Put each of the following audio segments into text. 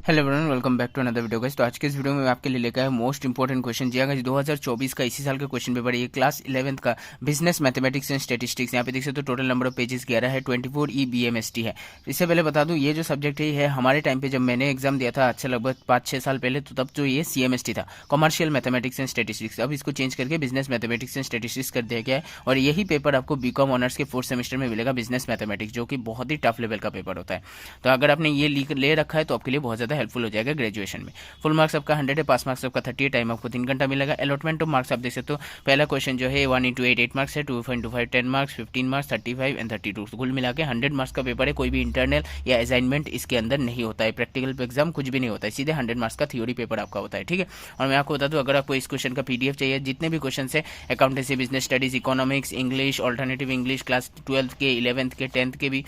Hello everyone, welcome back to another video guys. तो आज के इस वीडियो में मैं आपके लिए लेकर आया मोस्ट इंपोर्टेंट क्वेश्चन जी गाइस 2024 का इसी साल का क्वेश्चन पेपर है। ये क्लास 11th का बिजनेस मैथमेटिक्स एंड स्टैटिस्टिक्स। यहाँ पे देख सकते हो टोटल नंबर ऑफ पेजेस 11 है, 24 BMST है। इससे पहले बता दूं ये जो सब्जेक्ट है हमारे टाइम पे जब मैंने एग्जाम दिया था अच्छा लगभग 5-6 साल पहले, तो तब जो ये CMST था, कॉमर्शियल मैथमेटिक्स एंड स्टैटिस्टिक्स। अब इसको चेंज करके बिजनेस मैथमेटिक्स एंड स्टैटिस्टिक्स कर दिया गया है और यही पेपर आपको Bcom ऑनर्स के 4th सेमेस्टर में मिलेगा, बिजनेस मैथमेटिक्स, जो कि बहुत ही टफ लेवल का पेपर होता है। तो अगर आपने ये ले रखा है तो आपके लिए बहुत ज्यादा हेल्पफुल हो जाएगा ग्रेजुएशन में। फुल मार्क्स आपका 100 है, पास मार्क्स आपका 30 है, टाइम आपको 3 घंटा मिलेगा। अलॉटमेंट ऑफ मार्क्स आप देख सकते हो, पहला क्वेश्चन जो है 1 into 8 8 मार्क्स है, 2.25 10 मार्क्स, 15 मार्क्स, 35 एंड 32। कुल मिला के 100 मार्क्स का पेपर है। कोई भी इंटरनल या असाइनमेंट इसके अंदर नहीं होता है, प्रैक्टिकल एग्जाम कुछ भी नहीं होता है, सीधे 100 मार्क्स का थ्योरी पेपर आपका होता है। ठीक है, और मैं आपको बता दूं, अगर आपको इस क्वेश्चन का PDF चाहिए, जितने भी क्वेश्चन है accountancy, business studies, economics, English, alternative English, class 12th के, 11th के, 10th के भी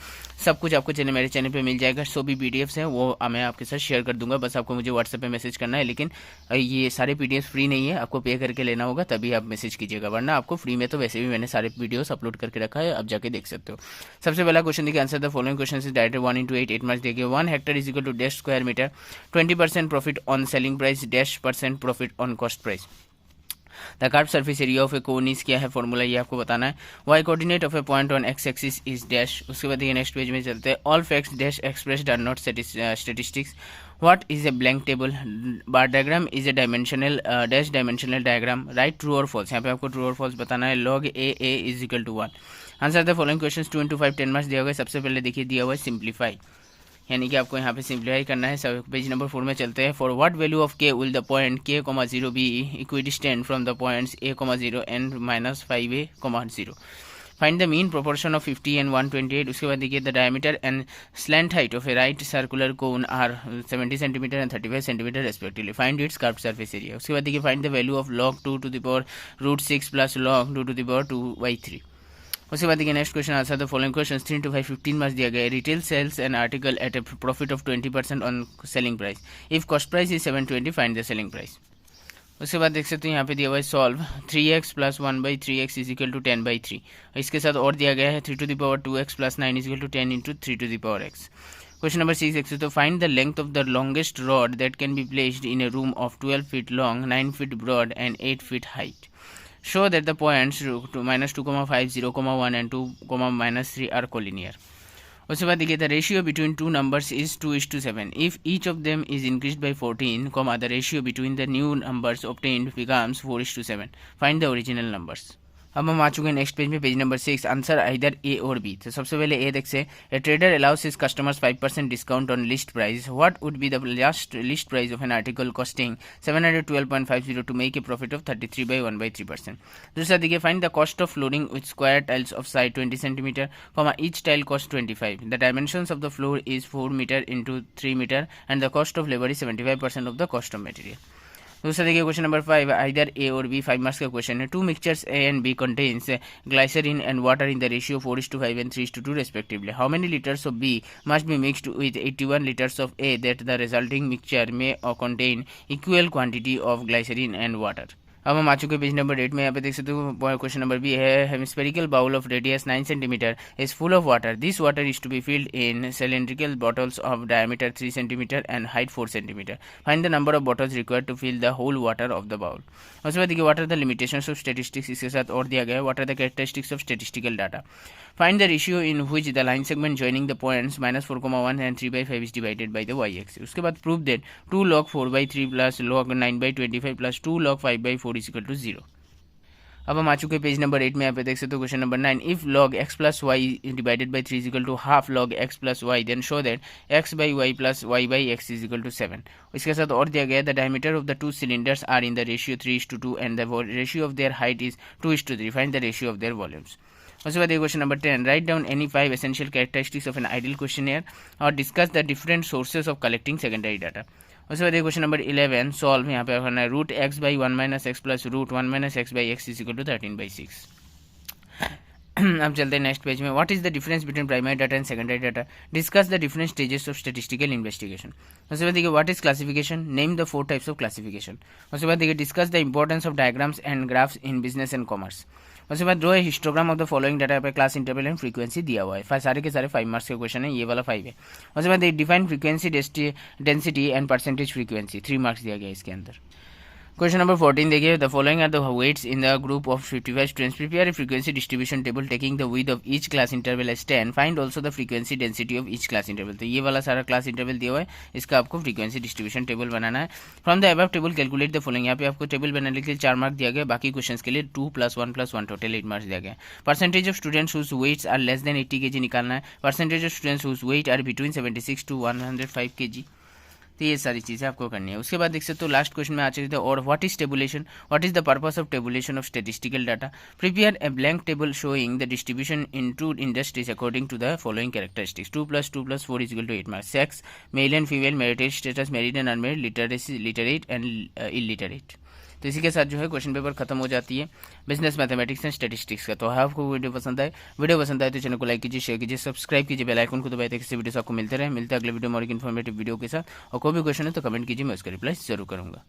सब कुछ आपको मेरे चैनल पे मिल जाएगा। सो भी PDFs हैं वो मैं आपके साथ शेयर कर दूंगा, बस आपको मुझे व्हाट्सएप पे मैसेज करना है। लेकिन ये सारे PDF फ्री नहीं है, आपको पे करके लेना होगा, तभी आप मैसेज कीजिएगा, वरना आपको फ्री में तो वैसे भी मैंने सारे वीडियोस अपलोड करके रखा है, आप जाके देख सकते हो। सबसे पहला क्वेश्चन देखिए, answer the following question is direct 1 into 8 8 marks. देखिए 1 hectare is equal to dash square metre, 20% profit on selling price, dash % profit on cost price. The curve surface area of a cone is, क्या है formula, ये आपको बताना है। Y coordinate of a point on x axis is dash. उसके बाद ये next page में चलते हैं। All facts dash expressed are not statistics. What is a blank table. Bar diagram is a dimensional dash dimensional diagram. Right true और false. यहाँ पे आपको ट्रू और फॉल्स बताना है। Log a is equal to 1। Answer the following question 2 into 5 10 marks दिया हुआ है। सबसे पहले देखिए दिया हुआ है सिंप्लीफाई, यानी कि आपको यहाँ पे सिंप्लीफाई करना है। सब पेज नंबर 4 में चलते हैं। For what value of k will the point k, 0 be equidistant from the points a, 0 and -5a, 0। Find the mean proportion of 50 and 128। उसके बाद देखिए the diameter and slant height of a right circular cone are 70 centimetre and 35 centimetre respectively. Find its curved surface area. उसके बाद देखिए find the value of log 2 to the power √6 plus log 2 to the power 2/3। उसके बाद देखिए next question, answer the following question 3 into 5 15 marks दिया गया है। Retail sells an article at a profit of 20% on selling price. If cost price is 720, find the selling price. उसके बाद देख सकते हैं यहाँ पे दिया हुआ है solve 3x plus 1/3x is equal to 10/3। इसके साथ और दिया गया है 3 to the power 2x plus 9 is equal to 10 into 3 to the power x। Question number 6 देख सकते हो। Find the length of the longest rod that can be placed in a room of 12 feet long, 9 feet broad and 8 feet height. Show that the points -2,5, 0,1 and 2,-3 are collinear। उसके बाद देखिए the ratio between two numbers is 2:7। If each of them is increased by 14, the ratio between the new numbers obtained becomes 4:7। Find the original numbers. अब हम आ चुके हैं next page में, page number 6। Answer either a और B. तो सबसे पहले ए देख से, ए trader allow us his customers 5% discount on list price. What would be the last list price of an article costing 712.50 to make a profit of 33/1/3%। दूसरा देखिए, find the cost of flooring with square tiles of side 20 centimetre, each tile cost 25। The dimensions of the floor is 4 metre into 3 metre and the cost of labour is 75% of the cost of material. दूसरा देखिए question number 5, either a और b, 5 marks का question है। Two mixtures A and B contains glycerine and water in the ratio 4:5 and 3:2 respectively. How many liters of B must be mixed with 81 liters of A that the resulting mixture may contain equal quantity of glycerin and water? अब हम आ चुके page number 8 में। यहाँ पे देख सकते हो question number B है। Hemispherical bowl of radius 9 centimetre is full of water. This water is to be filled in cylindrical bottles of diameter 3 centimetre and height 4 centimetre. Find the number of bottles required to fill the whole water of the bowl. उसके बाद देखिए what are the limitations of statistics, इसके साथ और दिया गया है what are the characteristics of statistical data. Find the ratio in which the line segment joining the points -4,1 and 3/5 is divided by the y axis. उसके बाद prove that 2 log 4/3 plus log 9/25 plus 2 log 5/4 is equal to 0। अब हम आ चुके page number 8 में। यहाँ पे देख सकते हो question number 9, if log x plus y divided by 3 is equal to half log x plus y, then show that x by y plus y by x is equal to 7। इसके साथ और दिया गया the diameter of the two cylinders are in the ratio 3:2 and the ratio of their height is 2:3। Find the ratio of their volumes. उसके बाद question number 10, right down any 5 essential characteristics of an ideal questionnaire और discuss the different sources of collecting secondary data. उसके बाद question number 11, solve. यहाँ पे करना है √x/1 - x plus √1 - x/x is equal to 13/6। अब चलते हैं नेक्स्ट पेज में। What is the difference between primary data and secondary data, discuss the different stages of statistical investigation. उसके बाद देखिए what is classification, name the 4 types of classification. उसके बाद देखिए discuss the importance of diagrams and graphs in business and commerce. उसके बाद draw histogram of the following data पे class interval and frequency दिया हुआ है, सारे के सारे 5 मार्क्स के क्वेश्चन है, ये वाला 5 है। उसके बाद define frequency density and percentage frequency 3 marks दिया गया इसके अंदर। क्वेश्चन नंबर 14 देखिए, the following are the weights in the group of 55 students, prepare a frequency distribution table taking the width of each class interval as 10, find also the frequency density of each class interval. तो ये वाला सारा class interval दिया हुआ है, इसका आपको frequency distribution table बनाना है। From the above table calculate the following, यहाँ पे आपको टेबल बनाने के लिए 4 मार्क दिया गया, बाकी क्वेश्चन के लिए 2 + 1 + 1 टोटल 8 मार्क्स दिया गया। Percentage of students whose weights are less than 80 kg निकालना है, percentage of students whose weight are between 76 to 105 kg। तो ये सारी चीज़ें आपको करनी है। उसके बाद देख सकते हो लास्ट क्वेश्चन में आ चुके थे, और what is tabulation, what is the purpose of tabulation of statistical data, prepare a blank table showing the distribution into industries according to the following characteristics. 2 + 2 + 4 = 8 marks. Sex, male and female, marital status, married and unmarried, literacy, literate and illiterate. तो इसी के साथ जो है question paper खत्म हो जाती है बिजनेस मैथमेटिक्स एंड स्टैटिस्टिक्स का। तो आपको वीडियो पसंद आए तो चैनल को लाइक कीजिए, शेयर कीजिए, सब्सक्राइब कीजिए, बेल आइकन को दबाइए ताकि इससे वीडियोस आपको मिलते हैं अगले वीडियो में और एक इन्फॉर्मेटिव वीडियो के साथ। और कोई भी क्वेश्चन है तो कमेंट कीजिए, मैं उसका रिप्लाई जरूर करूँगा।